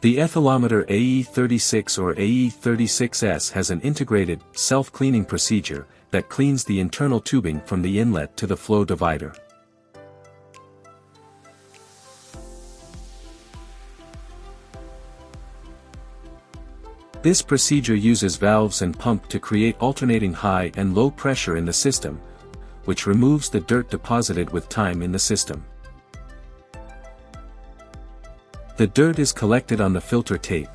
The ethylometer AE36 or AE36s has an integrated, self-cleaning procedure that cleans the internal tubing from the inlet to the flow divider. This procedure uses valves and pump to create alternating high and low pressure in the system, which removes the dirt deposited with time in the system. The dirt is collected on the filter tape.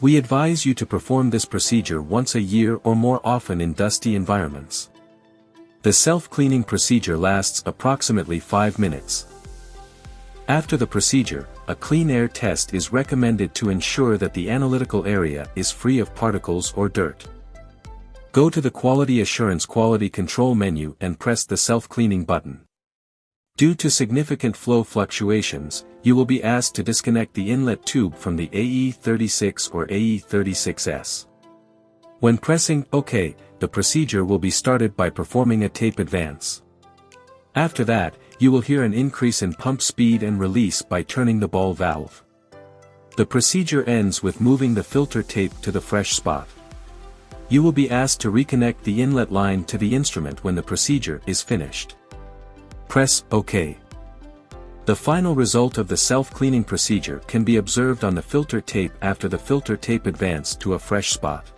We advise you to perform this procedure once a year or more often in dusty environments. The self-cleaning procedure lasts approximately 5 minutes. After the procedure, a clean air test is recommended to ensure that the analytical area is free of particles or dirt. Go to the Quality Assurance Quality Control menu and press the Self-Cleaning button. Due to significant flow fluctuations, you will be asked to disconnect the inlet tube from the AE36 or AE36s. When pressing OK, the procedure will be started by performing a tape advance. After that, you will hear an increase in pump speed and release by turning the ball valve. The procedure ends with moving the filter tape to the fresh spot. You will be asked to reconnect the inlet line to the instrument when the procedure is finished. Press OK. The final result of the self-cleaning procedure can be observed on the filter tape after the filter tape advanced to a fresh spot.